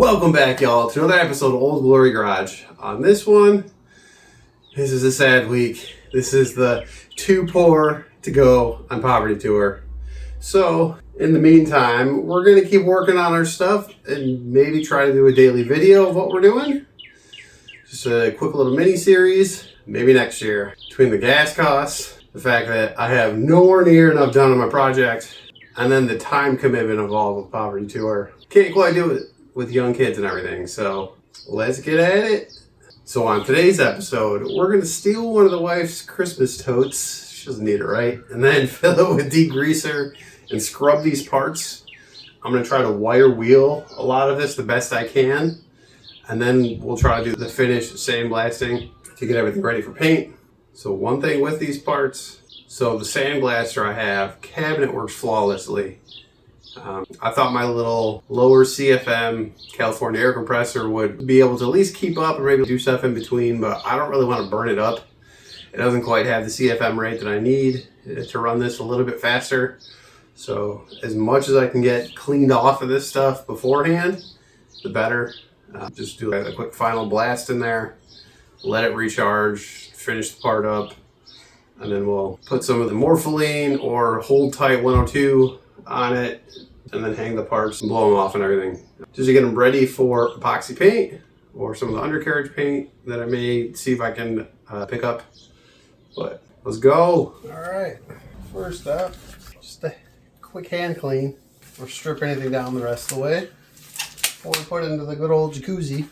Welcome back, y'all, to another episode of Old Glory Garage. On this one, this is a sad week. This is the too poor to go on poverty tour. So, in the meantime, we're going to keep working on our stuff and maybe try to do a daily video of what we're doing. Just a quick little mini series, maybe next year. Between the gas costs, the fact that I have nowhere near enough done on my project, and then the time commitment involved with poverty tour. Can't quite do it with young kids and everything, so let's get at it. So on today's episode, we're going to steal one of the wife's Christmas totes. She doesn't need it, right? And then fill it with degreaser and scrub these parts. I'm going to try to wire wheel a lot of this the best I can. And then we'll try to do the finish sandblasting to get everything ready for paint. So one thing with these parts, so the sandblaster I have, cabinet works flawlessly. I thought my little lower CFM California air compressor would be able to at least keep up and maybe do stuff in between, but I don't really want to burn it up. It doesn't quite have the CFM rate that I need to run this a little bit faster. So as much as I can get cleaned off of this stuff beforehand, the better. Just do a quick final blast in there, let it recharge, finish the part up, and then we'll put some of the Morpholine or Hold Tight 102 on it, and then hang the parts and blow them off and everything. Just to get them ready for epoxy paint or some of the undercarriage paint that I may see if I can pick up. But let's go. All right, first up, just a quick hand clean or strip anything down the rest of the way before we put it into the good old jacuzzi.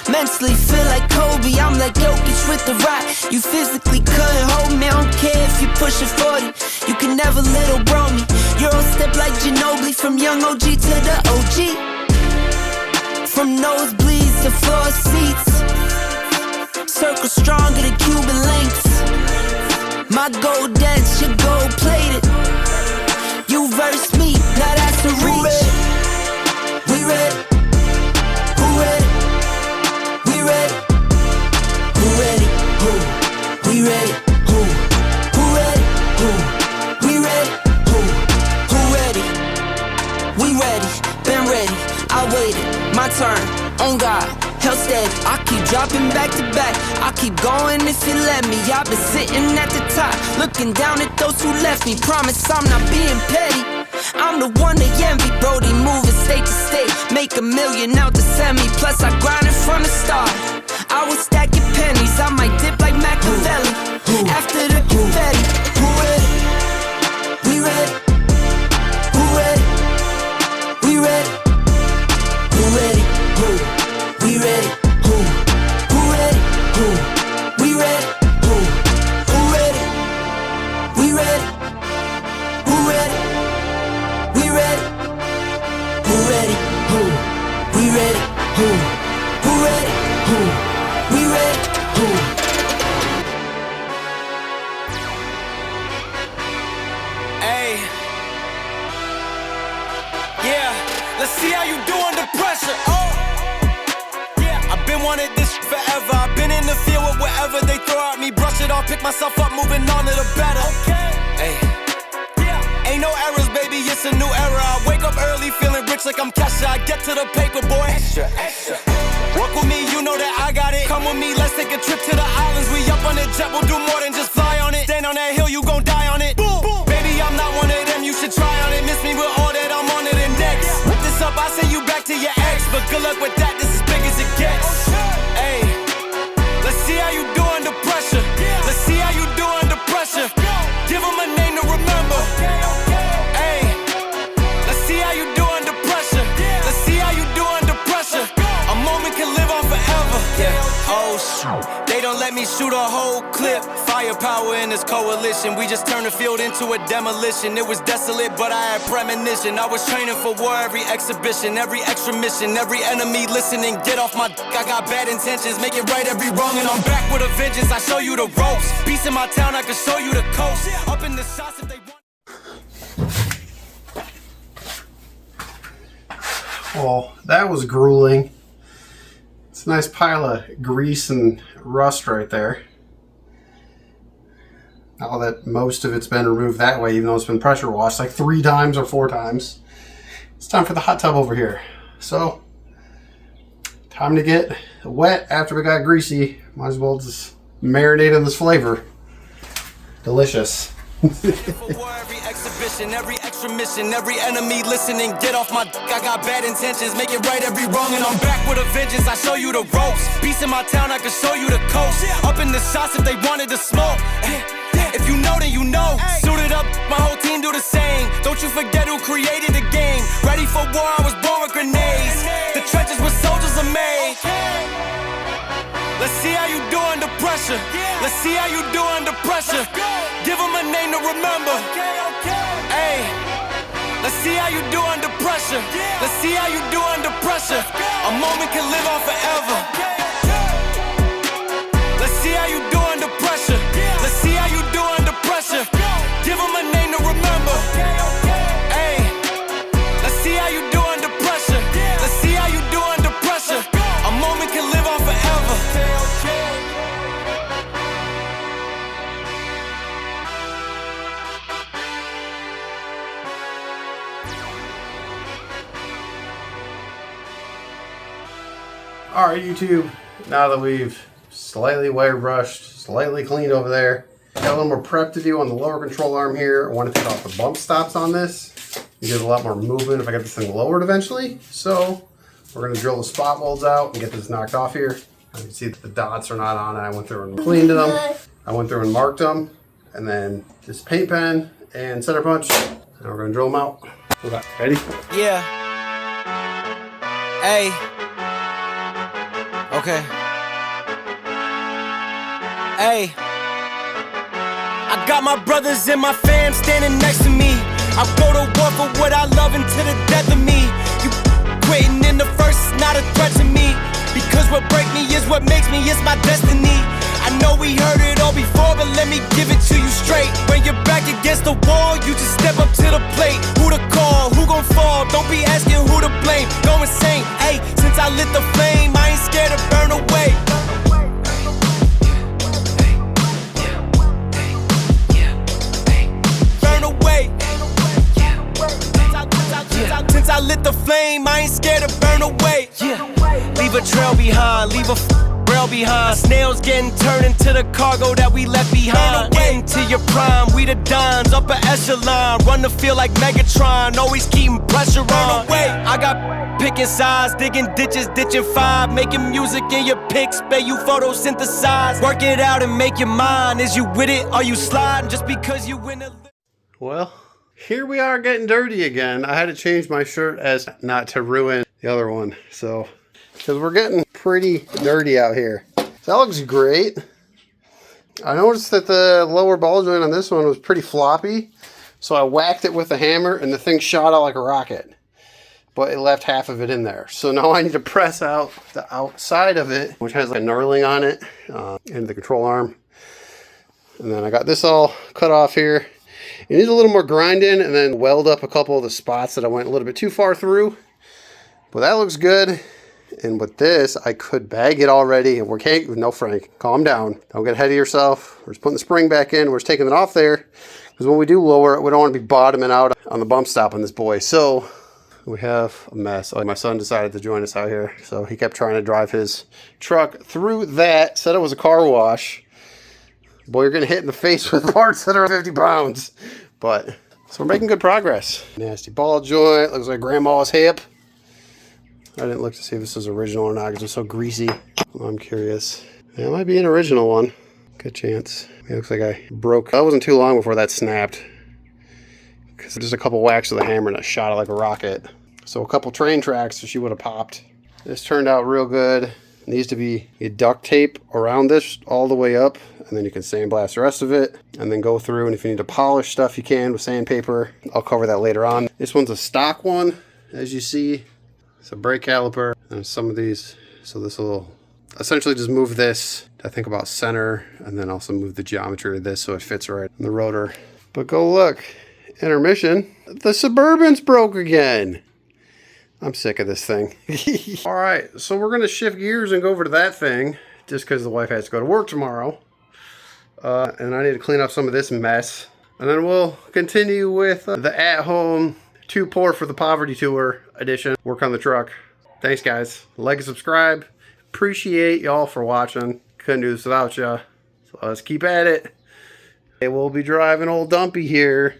Mentally feel like Kobe, I'm like Jokic with the rock. You physically couldn't hold me, I don't care if you pushing 40. You can never little bro me. Euro step like Ginobili, from young OG to the OG. From nosebleeds to floor seats, circle stronger than Cuban links. My gold dance, your gold plated. You verse me, now that's a reach. We ready. Who ready? We ready. Who ready? Who? We ready. Who? Who ready? Who? We ready. Who? Who ready? We ready. Been ready. I waited. My turn. On God. Held steady. I keep dropping back to back. I keep going if you let me. I've been sitting at the top, looking down at those who left me. Promise I'm not being petty. I'm the one they envy, Brody, moving state to state. Make $1 million out the semi, plus I grinded from the start. I was stacking pennies, I might dip like Machiavelli. After the confetti, who ready? We ready. Who ready? We ready. Who ready? Who? We ready. Who? Who ready? Who? We ready. Who? Who ready? We ready. Who ready? We ready. Who ready? Who? We ready. Who? Who ready? Who? We ready. Who? Hey. Yeah. Let's see how you do under pressure. Oh. Yeah. I've been wanting this forever. I've been in the field with whatever they throw at me. Brush it off, pick myself up, moving on to the better. Okay. Hey. Ain't no errors, baby, it's a new era. I wake up early, feeling rich like I'm Kesha. I get to the paper, boy. Extra, extra. Work with me, you know that I got it. Come with me, let's take a trip to the islands. We up on the jet, we'll do more than just fly on it. Stand on that hill, you gon' die on it. Boom, boom. Baby, I'm not one of them, you should try on it. Miss me with all that, I'm on it index. Whip this up, I send you back to your ex. But good luck with that, this is big as it gets. Hey, let's see how you do under pressure. Let's see how you do under pressure. Give them a name to remember. Yeah. Oh shoot, they don't let me shoot a whole clip. Firepower in this coalition, we just turned the field into a demolition. It was desolate, but I had premonition. I was training for war, every exhibition, every extra mission, every enemy listening. Get off my I got bad intentions, make it right every wrong, and I'm back with a vengeance. I show you the ropes, peace in my town, I can show you the coast. Up in the shots if they want. Well, that was grueling. It's a nice pile of grease and rust right there. Now that most of it's been removed that way, even though it's been pressure washed like 3 times or 4 times. It's time for the hot tub over here. So, time to get wet after we got greasy. Might as well just marinate in this flavor. Delicious. Every exhibition, every extra mission, every enemy listening. Get off my I got bad intentions, make it right every wrong, and I'm back with a vengeance. I show you the ropes, peace in my town, I can show you the coast. Up in the shots if they wanted to smoke. If you know, then you know. Suited up, my whole team do the same. Don't you forget who created the game. Ready for war, I was born with grenades. The trenches where soldiers are made. Let's see how you do under pressure. Let's see how you do under pressure. Give them a name to remember. Hey, let's see how you do under pressure. Let's see how you do under pressure. A moment can live on forever. Let's see how you do under pressure. Let's see how you do under pressure. Give them a name to remember. Hey, let's see how you do under pressure. Let's see how you do under pressure. A moment can live on forever. Alright, YouTube, now that we've slightly wire brushed, slightly cleaned over there, got a little more prep to do on the lower control arm here. I want to take off the bump stops on this. You get a lot more movement if I get this thing lowered eventually. So we're going to drill the spot welds out and get this knocked off here. You can see that the dots are not on it. I went through and cleaned them. I went through and marked them. And then just paint pen and center punch. And we're going to drill them out. Ready? Yeah. Hey. Okay. Hey. I got my brothers and my fam standing next to me. I go to war for what I love until the death of me. You quitting in the first is not a threat to me. Because what break me is what makes me, it's my destiny. I know we heard it all before, but let me give it to you straight. When you're back against the wall, you just step up to the plate. Who to call, who gon' fall, don't be asking who to blame. Go insane, hey, since I lit the flame, I ain't scared to burn away. Burn away. Since I lit the flame, I ain't scared to burn away. Leave a trail behind, leave a rail behind. Snails getting turned into the cargo that we left behind. Getting to your prime, we the dimes, upper echelon. Run the field like Megatron, always keeping pressure on. I got picking sides, digging ditches, ditching 5. Making music in your pics, bet you photosynthesize. Work it out and make your mind. Is you with it, are you sliding? Just because you win a... Well, here we are getting dirty again. I had to change my shirt as not to ruin the other one. So, because we're getting pretty dirty out here. So that looks great. I noticed that the lower ball joint on this one was pretty floppy. So I whacked it with a hammer and the thing shot out like a rocket. But it left half of it in there. So now I need to press out the outside of it, which has like a knurling on it, and the control arm. And then I got this all cut off here. It needs a little more grinding and then weld up a couple of the spots that I went a little bit too far through. But that looks good. And with this, I could bag it already. And no, Frank, calm down. Don't get ahead of yourself. We're just putting the spring back in. We're just taking it off there. Because when we do lower it, we don't want to be bottoming out on the bump stop on this boy. So we have a mess. Oh, my son decided to join us out here. So he kept trying to drive his truck through that. Said it was a car wash. Boy, you're getting hit in the face with parts that are 50 pounds. But, so we're making good progress. Nasty ball joint. Looks like grandma's hip. I didn't look to see if this is original or not because it's so greasy. Well, I'm curious. It might be an original one. Good chance. It looks like I broke. That wasn't too long before that snapped. Because just a couple whacks with a hammer and it shot it like a rocket. So a couple train tracks so she would have popped. This turned out real good. needs to be you duct tape around this all the way up, and then you can sandblast the rest of it, and then go through, and if you need to polish stuff, you can with sandpaper. I'll cover that later on. This one's a stock one, as you see. It's a brake caliper, and some of these, so this will essentially just move this, I think about center, and then also move the geometry of this so it fits right in the rotor. But go look, Intermission, the Suburban's broke again. I'm sick of this thing. All right, so we're gonna shift gears and go over to that thing, just because the wife has to go to work tomorrow. And I need to clean up some of this mess. And then we'll continue with the at-home 2-pour for the Poverty Tour edition. Work on the truck. Thanks, guys. Like and subscribe. Appreciate y'all for watching. Couldn't do this without ya. So let's keep at it. We'll be driving old Dumpy here.